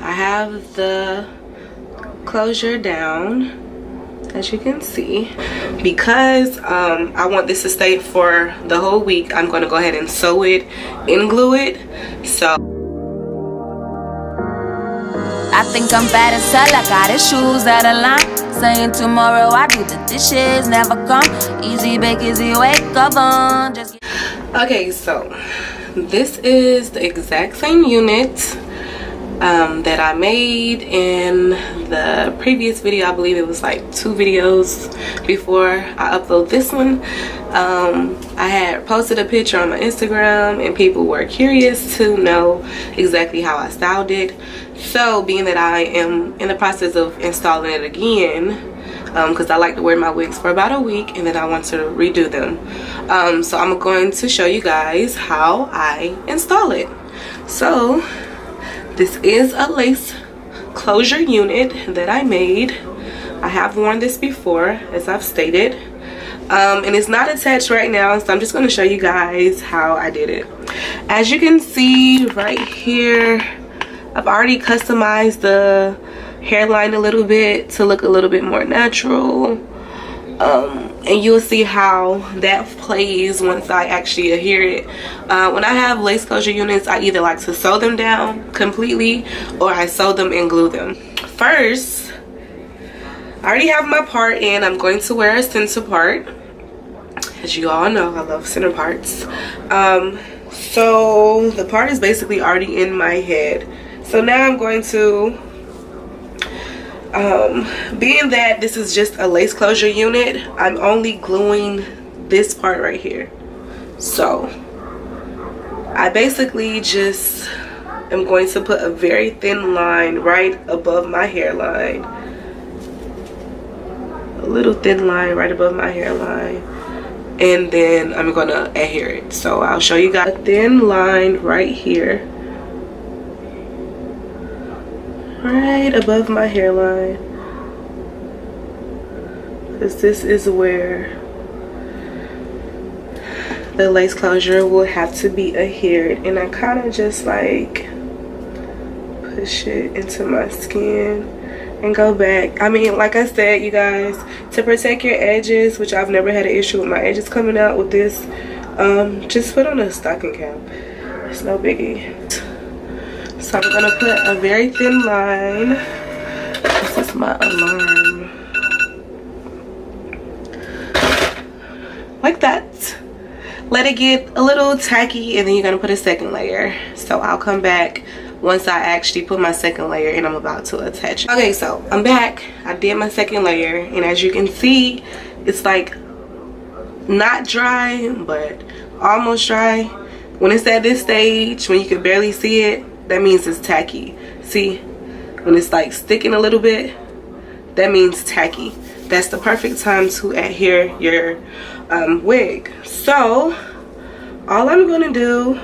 I have the closure down, as you can see. Because I want this to stay for the whole week, I'm going to go ahead and sew it and glue it. So I think I'm bad as hell, I got issues that align. Saying tomorrow I do the dishes, never come. Easy bake, easy wake up on. Just okay, so this is the exact same unit that I made in the previous video. I believe it was like 2 videos before I upload this one. I had posted a picture on my Instagram and people were curious to know exactly how I styled it. So being that I am in the process of installing it again, because I like to wear my wigs for about a week and then I want to redo them, so I'm going to show you guys how I install it. So this is a lace closure unit that I made. I have worn this before, as I've stated, and it's not attached right now, so I'm just going to show you guys how I did it. As you can see right here, I've already customized the hairline a little bit to look a little bit more natural, and you'll see how that plays once I actually adhere it. When I have lace closure units, I either like to sew them down completely or I sew them and glue them. First, I already have my part in. I'm going to wear a center part. As you all know, I love center parts. So the part is basically already in my head. So now I'm going to, being that this is just a lace closure unit, I'm only gluing this part right here. So I basically just am going to put a very thin line right above my hairline. A little thin line right above my hairline. And then I'm going to adhere it. So I'll show you guys a thin line right here. Right above my hairline, because this is where the lace closure will have to be adhered, and I kind of just like push it into my skin and go back. I mean, like I said, you guys, to protect your edges, which I've never had an issue with my edges coming out with this, just put on a stocking cap. It's no biggie. So I'm gonna put a very thin line. This is my alarm. Like that. Let it get a little tacky and then you're gonna put a second layer. So I'll come back once I actually put my second layer and I'm about to attach it. Okay, so I'm back. I did my second layer and as you can see, it's like not dry but almost dry. When it's at this stage, when you can barely see it, that means it's tacky. See, when it's like sticking a little bit, that means tacky. That's the perfect time to adhere your wig. So all I'm gonna do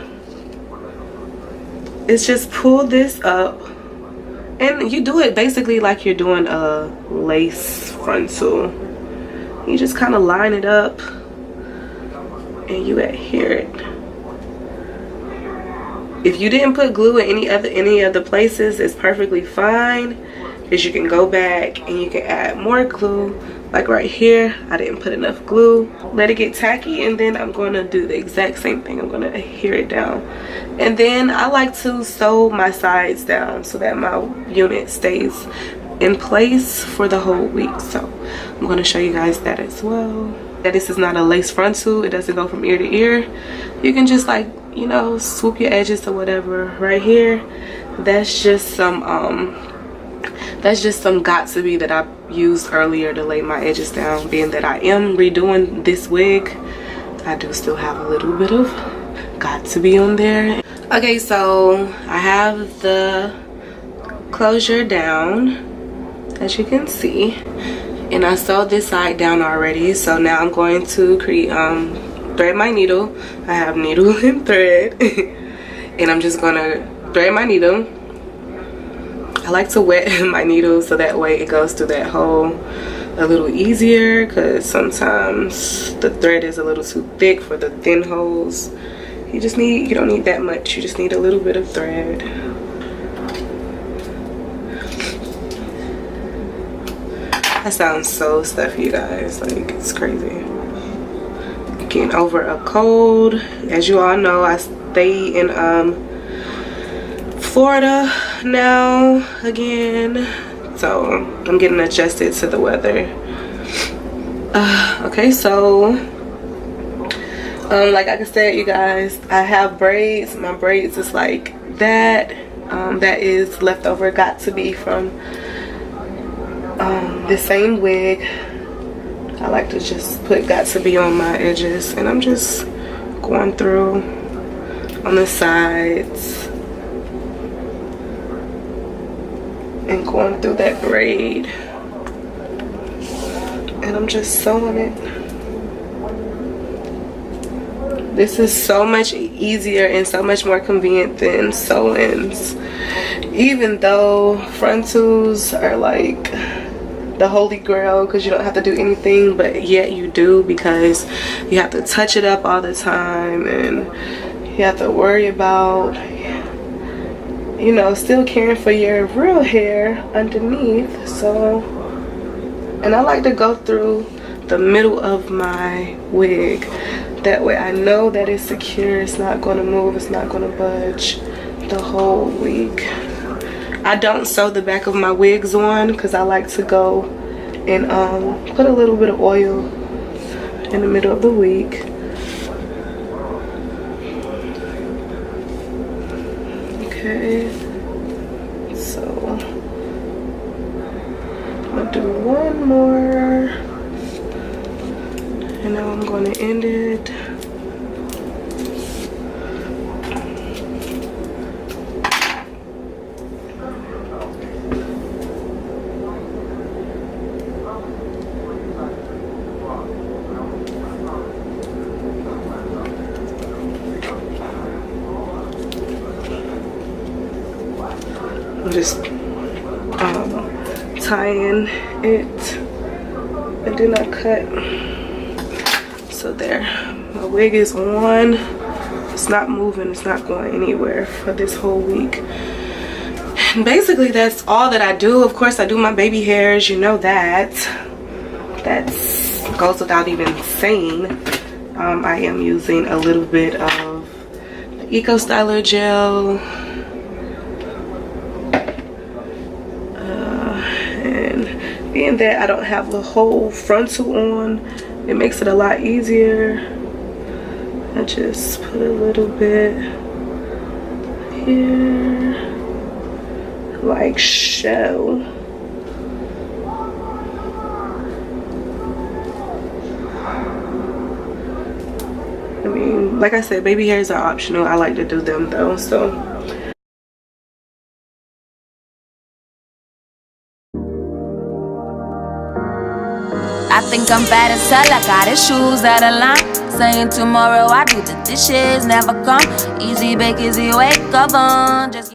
is just pull this up, and you do it basically like you're doing a lace frontal. You just kind of line it up and you adhere it. If you didn't put glue in any other places, it's perfectly fine, because you can go back and you can add more glue. Like right here, I didn't put enough glue. Let it get tacky, and then I'm going to do the exact same thing. I'm going to adhere it down. And then I like to sew my sides down so that my unit stays in place for the whole week. So I'm going to show you guys that as well. That this is not a lace frontal. It doesn't go from ear to ear. You can just like, you know, swoop your edges or whatever. Right here, that's just some got to be that I used earlier to lay my edges down. Being that I am redoing this wig, I do still have a little bit of got to be on there. Okay, so I have the closure down, as you can see, and I sewed this side down already. So now I'm going to thread my needle. I have needle and thread and I'm just gonna thread my needle. I like to wet my needle so that way it goes through that hole a little easier, because sometimes the thread is a little too thick for the thin holes. You don't need that much, you just need a little bit of thread. I sound so stuffy, you guys. Like, it's crazy. Getting over a cold. As you all know, I stay in Florida now again. So I'm getting adjusted to the weather. Okay, so like I said, you guys, I have braids. My braids is like that. That is leftover, got to be from the same wig. I like to just put got to be on my edges, and I'm just going through on the sides and going through that braid, and I'm just sewing it. This is so much easier and so much more convenient than sew-ins, even though frontals are like the holy grail because you don't have to do anything, but yet you do, because you have to touch it up all the time and you have to worry about, you know, still caring for your real hair underneath. So, and I like to go through the middle of my wig, that way I know that it's secure, it's not going to move, it's not going to budge the whole week. I don't sew the back of my wigs on because I like to go and put a little bit of oil in the middle of the wig. Okay, so I'm gonna do one more, and now I'm going to end it. I'm just tying it and then I cut. So there, my wig is on. It's not moving, it's not going anywhere for this whole week. And basically that's all that I do. Of course I do my baby hairs, you know that. That goes without even saying. I am using a little bit of the Eco Styler gel. And being that I don't have the whole frontal on, it makes it a lot easier. I just put a little bit here, like so. I mean, like I said, baby hairs are optional. I like to do them though, so. I think I'm bad as hell, I got issues out of line. Saying tomorrow I do the dishes, never come. Easy bake, easy wake up on. Just